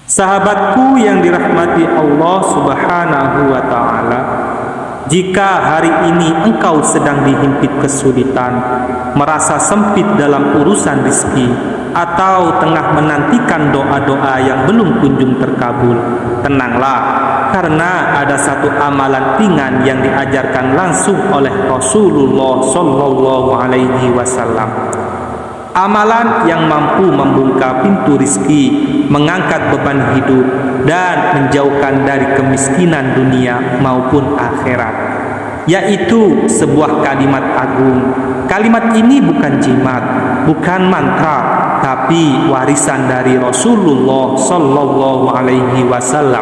Sahabatku yang dirahmati Allah Subhanahu wa Ta'ala, jika hari ini engkau sedang dihimpit kesulitan, merasa sempit dalam urusan rezeki, atau tengah menantikan doa-doa yang belum kunjung terkabul, tenanglah, karena ada satu amalan ringan yang diajarkan langsung oleh Rasulullah Sallallahu Alaihi Wasallam. Amalan yang mampu membuka pintu rizki, mengangkat beban hidup, dan menjauhkan dari kemiskinan dunia maupun akhirat, yaitu sebuah kalimat agung. Kalimat ini bukan jimat, bukan mantra, tapi warisan dari Rasulullah Sallallahu Alaihi Wasallam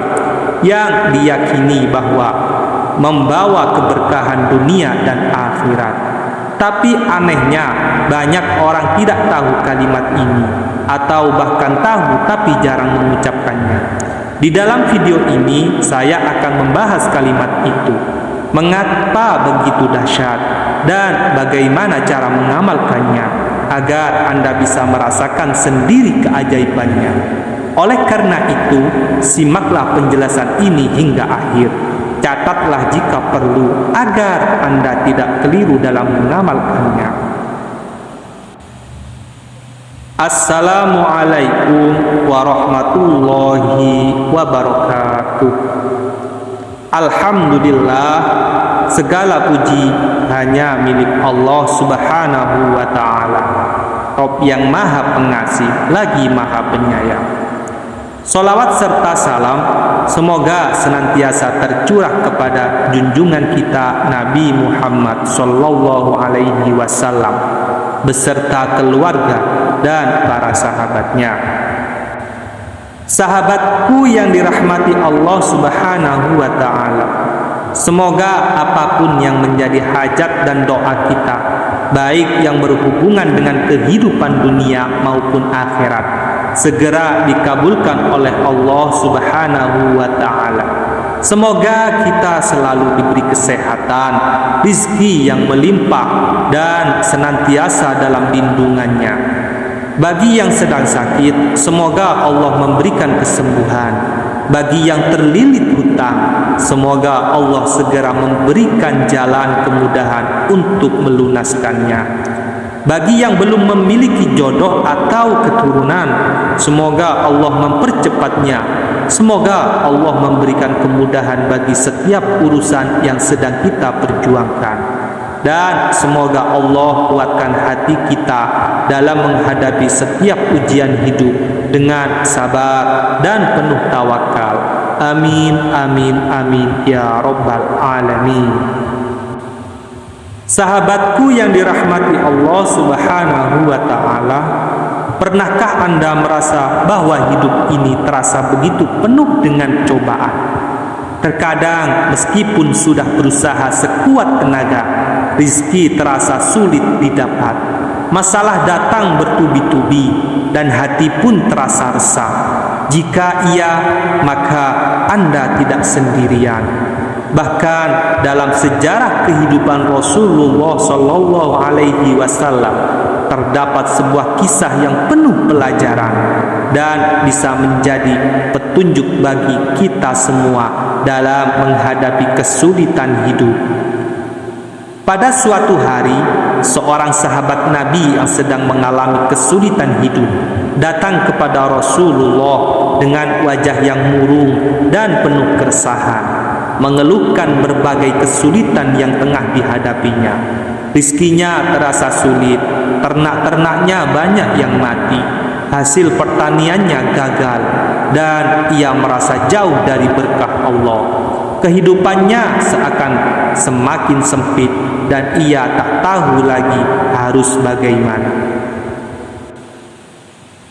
yang diyakini bahwa membawa keberkahan dunia dan akhirat. Tapi anehnya, banyak orang tidak tahu kalimat ini, atau bahkan tahu tapi jarang mengucapkannya. Di dalam video ini, saya akan membahas kalimat itu, mengapa begitu dahsyat, dan bagaimana cara mengamalkannya, agar Anda bisa merasakan sendiri keajaibannya. Oleh karena itu, simaklah penjelasan ini hingga akhir. Catatlah jika perlu, agar Anda tidak keliru dalam mengamalkannya. Assalamualaikum warahmatullahi wabarakatuh. Alhamdulillah, segala puji hanya milik Allah Subhanahu wa Ta'ala, Rabb yang maha pengasih lagi maha penyayang. Salawat serta salam semoga senantiasa tercurah kepada junjungan kita Nabi Muhammad Sallallahu Alaihi Wasallam beserta keluarga dan para sahabatnya. Sahabatku yang dirahmati Allah Subhanahu wa Ta'ala, semoga apapun yang menjadi hajat dan doa kita, baik yang berhubungan dengan kehidupan dunia maupun akhirat, segera dikabulkan oleh Allah Subhanahu wa Ta'ala. Semoga kita selalu diberi kesehatan, rizki yang melimpah, dan senantiasa dalam lindungannya. Bagi yang sedang sakit, semoga Allah memberikan kesembuhan. Bagi yang terlilit hutang, semoga Allah segera memberikan jalan kemudahan untuk melunaskannya. Bagi yang belum memiliki jodoh atau keturunan, semoga Allah mempercepatnya. Semoga Allah memberikan kemudahan bagi setiap urusan yang sedang kita perjuangkan. Dan semoga Allah kuatkan hati kita dalam menghadapi setiap ujian hidup dengan sabar dan penuh tawakal. Amin, amin, amin, ya Rabbal Alamin. Sahabatku yang dirahmati Allah Subhanahu wa Ta'ala, pernahkah Anda merasa bahwa hidup ini terasa begitu penuh dengan cobaan? Terkadang meskipun sudah berusaha sekuat tenaga, rizki terasa sulit didapat. Masalah datang bertubi-tubi dan hati pun terasa resah. Jika iya, maka Anda tidak sendirian. Bahkan dalam sejarah kehidupan Rasulullah Sallallahu Alaihi Wasallam terdapat sebuah kisah yang penuh pelajaran dan bisa menjadi petunjuk bagi kita semua dalam menghadapi kesulitan hidup. Pada suatu hari, seorang sahabat Nabi yang sedang mengalami kesulitan hidup datang kepada Rasulullah dengan wajah yang murung dan penuh keresahan, mengeluhkan berbagai kesulitan yang tengah dihadapinya. Rizkinya terasa sulit, ternak-ternaknya banyak yang mati, hasil pertaniannya gagal, dan ia merasa jauh dari berkah Allah. Kehidupannya seakan semakin sempit dan ia tak tahu lagi harus bagaimana.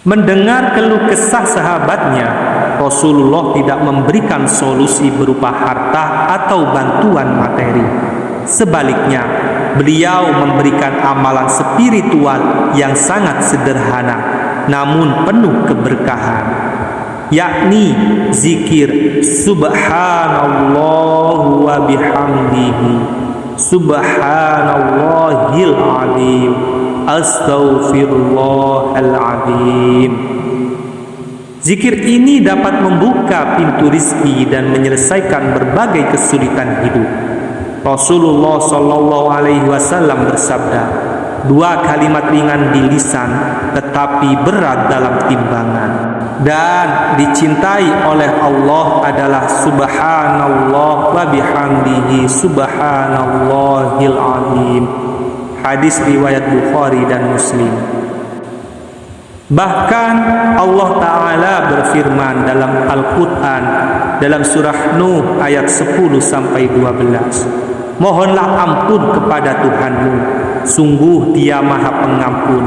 Mendengar keluh kesah sahabatnya, Rasulullah tidak memberikan solusi berupa harta atau bantuan materi. Sebaliknya, beliau memberikan amalan spiritual yang sangat sederhana namun penuh keberkahan, yakni zikir subhanallah wa bihamdihi, subhanallahil azim, astaghfirullahaladzim. Zikir ini dapat membuka pintu rizki dan menyelesaikan berbagai kesulitan hidup. Rasulullah Shallallahu Alaihi Wasallam bersabda, dua kalimat ringan di lisan tetapi berat dalam timbangan dan dicintai oleh Allah adalah subhanallah wa bihamdihi subhanallahil azim. Hadis riwayat Bukhari dan Muslim. Bahkan Allah Ta'ala berfirman dalam Al-Quran dalam surah Nuh ayat 10-12, mohonlah ampun kepada Tuhanmu, sungguh Dia Maha Pengampun,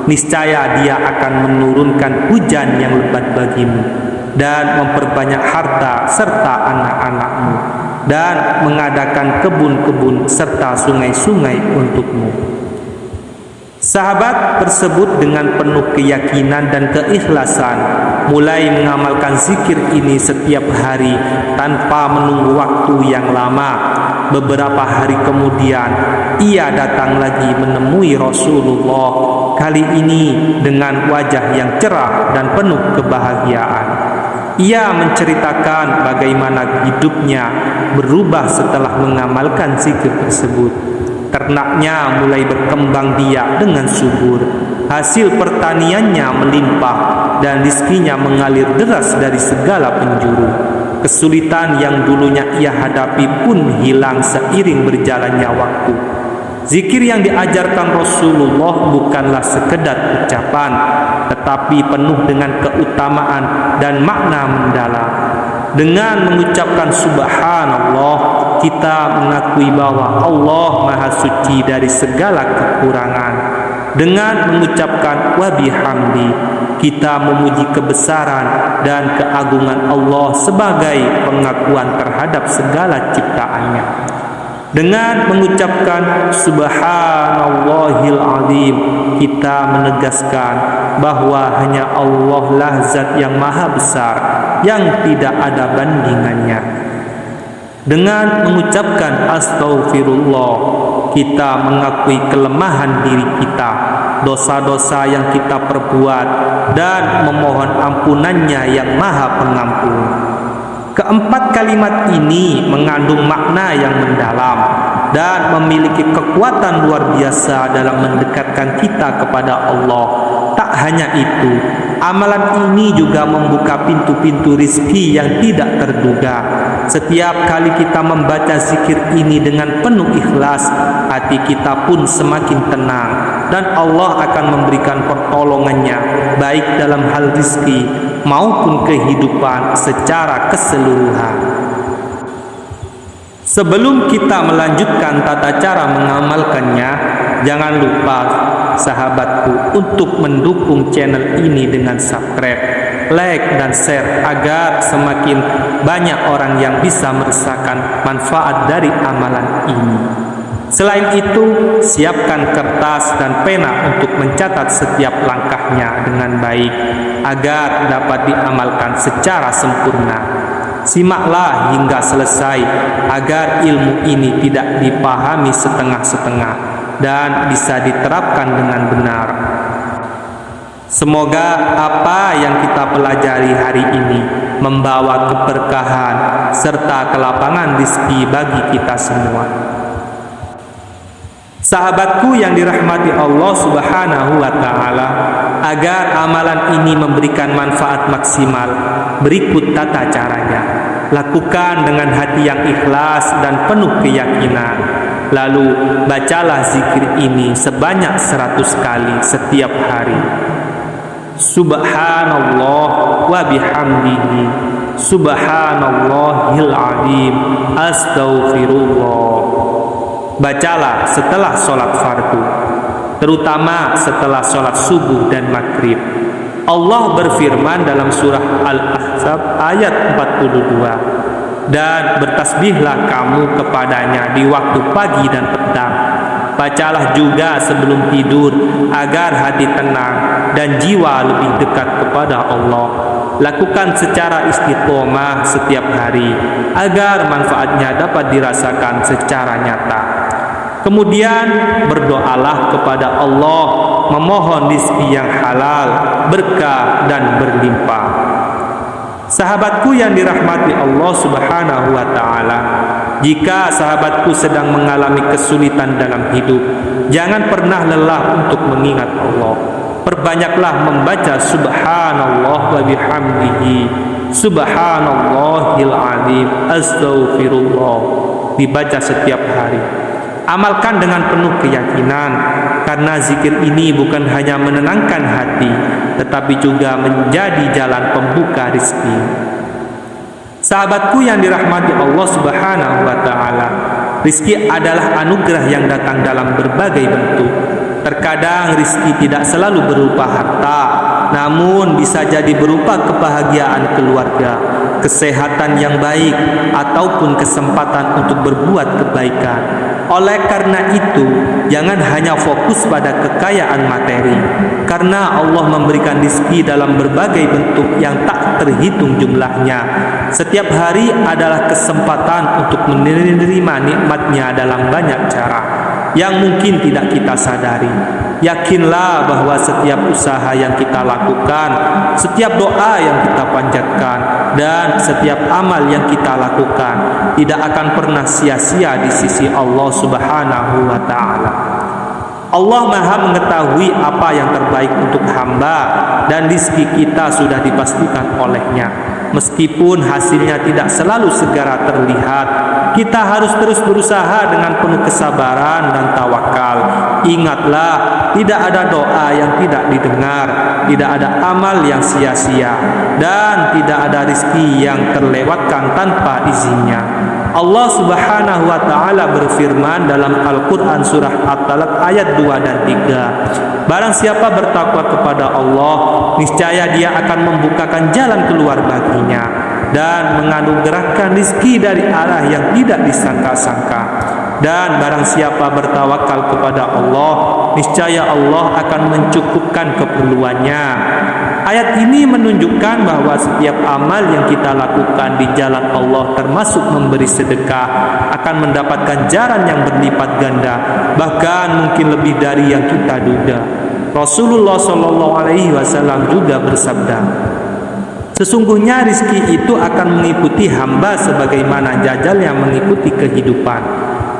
niscaya Dia akan menurunkan hujan yang lebat bagimu dan memperbanyak harta serta anak-anakmu dan mengadakan kebun-kebun serta sungai-sungai untukmu. Sahabat tersebut dengan penuh keyakinan dan keikhlasan mulai mengamalkan zikir ini setiap hari tanpa menunggu waktu yang lama. Beberapa hari kemudian ia datang lagi menemui Rasulullah, kali ini dengan wajah yang cerah dan penuh kebahagiaan. Ia menceritakan bagaimana hidupnya berubah setelah mengamalkan zikir tersebut. Ternaknya mulai berkembang biak dengan subur, hasil pertaniannya melimpah dan rizkinya mengalir deras dari segala penjuru. Kesulitan yang dulunya ia hadapi pun hilang seiring berjalannya waktu. Zikir yang diajarkan Rasulullah bukanlah sekedar ucapan, tetapi penuh dengan keutamaan dan makna mendalam. Dengan mengucapkan subhanallah, kita mengakui bahwa Allah Maha Suci dari segala kekurangan. Dengan mengucapkan wa bihamdi, kita memuji kebesaran dan keagungan Allah sebagai pengakuan terhadap segala ciptaannya. Dengan mengucapkan subhanallahil azim, kita menegaskan bahwa hanya Allah lah zat yang maha besar, yang tidak ada bandingannya. Dengan mengucapkan astaghfirullah, kita mengakui kelemahan diri kita, dosa-dosa yang kita perbuat, dan memohon ampunannya yang maha pengampun. Keempat kalimat ini mengandung makna yang mendalam dan memiliki kekuatan luar biasa dalam mendekatkan kita kepada Allah. Tak hanya itu, amalan ini juga membuka pintu-pintu rizki yang tidak terduga. Setiap kali kita membaca zikir ini dengan penuh ikhlas, hati kita pun semakin tenang dan Allah akan memberikan pertolongannya baik dalam hal rizki maupun kehidupan secara keseluruhan. Sebelum kita melanjutkan tata cara mengamalkannya, jangan lupa sahabatku untuk mendukung channel ini dengan subscribe, like, dan share agar semakin banyak orang yang bisa merasakan manfaat dari amalan ini. Selain itu, siapkan kertas dan pena untuk mencatat setiap langkahnya dengan baik agar dapat diamalkan secara sempurna. Simaklah hingga selesai agar ilmu ini tidak dipahami setengah-setengah dan bisa diterapkan dengan benar. Semoga apa yang kita pelajari hari ini membawa keberkahan serta kelapangan rezeki bagi kita semua. Sahabatku yang dirahmati Allah Subhanahu wa Ta'ala, agar amalan ini memberikan manfaat maksimal, berikut tata caranya. Lakukan dengan hati yang ikhlas dan penuh keyakinan. Lalu bacalah zikir ini sebanyak 100 kali setiap hari. Subhanallah wa bihamdihi subhanallahil azim astaghfirullah. Bacalah setelah sholat fardu, terutama setelah sholat subuh dan maghrib. Allah berfirman dalam surah Al-Ahzab ayat 42, dan bertasbihlah kamu kepadanya di waktu pagi dan petang. Bacalah juga sebelum tidur agar hati tenang dan jiwa lebih dekat kepada Allah. Lakukan secara istiqomah setiap hari agar manfaatnya dapat dirasakan secara nyata. Kemudian berdoalah kepada Allah, memohon rezeki yang halal, berkah dan berlimpah. Sahabatku yang dirahmati Allah Subhanahu wa Ta'ala, jika sahabatku sedang mengalami kesulitan dalam hidup, jangan pernah lelah untuk mengingat Allah. Perbanyaklah membaca Subhanallah wa bihamdihi, Subhanallahil azim, Astaghfirullah, dibaca setiap hari. Amalkan dengan penuh keyakinan, karena zikir ini bukan hanya menenangkan hati, tetapi juga menjadi jalan pembuka rezeki. Sahabatku yang dirahmati Allah Subhanahu wa Ta'ala, rezeki adalah anugerah yang datang dalam berbagai bentuk. Terkadang rezeki tidak selalu berupa harta, namun bisa jadi berupa kebahagiaan keluarga, kesehatan yang baik, ataupun kesempatan untuk berbuat kebaikan. Oleh karena itu, jangan hanya fokus pada kekayaan materi, karena Allah memberikan rezeki dalam berbagai bentuk yang tak terhitung jumlahnya. Setiap hari adalah kesempatan untuk menerima nikmatnya dalam banyak cara yang mungkin tidak kita sadari. Yakinlah bahwa setiap usaha yang kita lakukan, setiap doa yang kita panjatkan, dan setiap amal yang kita lakukan tidak akan pernah sia-sia di sisi Allah Subhanahu wa Ta'ala. Allah Maha mengetahui apa yang terbaik untuk hamba, dan rezeki kita sudah dipastikan olehnya. Meskipun hasilnya tidak selalu segera terlihat, kita harus terus berusaha dengan penuh kesabaran dan tawakal. Ingatlah, tidak ada doa yang tidak didengar, tidak ada amal yang sia-sia, dan tidak ada rezeki yang terlewatkan tanpa izinnya. Allah Subhanahu wa Ta'ala berfirman dalam Al-Quran surah At-Talaq ayat 2 dan 3, barang siapa bertakwa kepada Allah, niscaya dia akan membukakan jalan keluar baginya dan menganugerahkan rezeki dari arah yang tidak disangka-sangka. Dan barang siapa bertawakal kepada Allah, niscaya Allah akan mencukupkan keperluannya. Ayat ini menunjukkan bahwa setiap amal yang kita lakukan di jalan Allah, termasuk memberi sedekah, akan mendapatkan ganjaran yang berlipat ganda, bahkan mungkin lebih dari yang kita duga. Rasulullah SAW juga bersabda, sesungguhnya rizki itu akan mengikuti hamba sebagaimana jajal yang mengikuti kehidupan.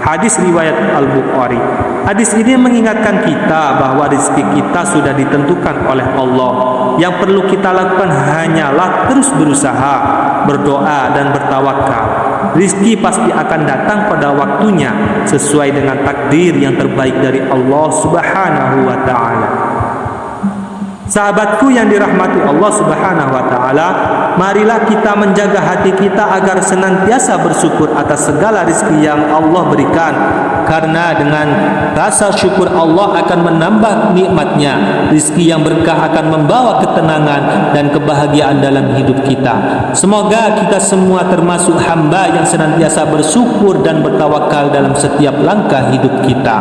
Hadis riwayat Al-Bukhari. Hadis ini mengingatkan kita bahwa rezeki kita sudah ditentukan oleh Allah. Yang perlu kita lakukan hanyalah terus berusaha, berdoa, dan bertawakal. Rezeki pasti akan datang pada waktunya sesuai dengan takdir yang terbaik dari Allah Subhanahu wa Ta'ala. Sahabatku yang dirahmati Allah Subhanahu wa Ta'ala, marilah kita menjaga hati kita agar senantiasa bersyukur atas segala rezeki yang Allah berikan, karena dengan rasa syukur Allah akan menambah nikmatnya. Rezeki yang berkah akan membawa ketenangan dan kebahagiaan dalam hidup kita. Semoga kita semua termasuk hamba yang senantiasa bersyukur dan bertawakal dalam setiap langkah hidup kita.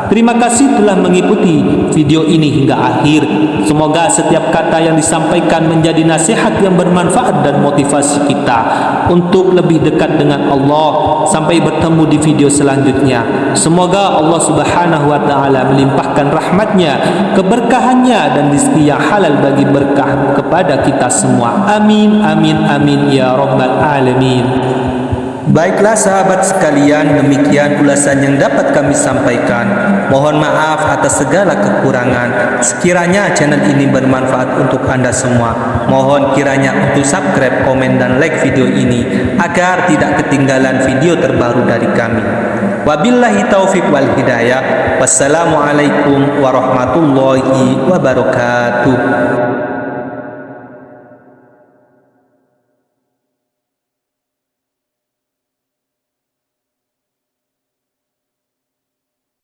Terima kasih telah mengikuti video ini hingga akhir. Semoga setiap kata yang disampaikan menjadi nasihat yang bermanfaat dan motivasi kita untuk lebih dekat dengan Allah. Sampai bertemu di video selanjutnya. Semoga Allah Subhanahu wa Ta'ala melimpahkan rahmatnya, keberkahannya, dan rezeki yang halal bagi berkah kepada kita semua. Amin, amin, amin ya Rabbal Alamin. Baiklah sahabat sekalian, demikian ulasan yang dapat kami sampaikan. Mohon maaf atas segala kekurangan. Sekiranya channel ini bermanfaat untuk Anda semua, mohon kiranya untuk subscribe, komen, dan like video ini agar tidak ketinggalan video terbaru dari kami. Wabillahi taufiq wal hidayah. Wassalamualaikum warahmatullahi wabarakatuh.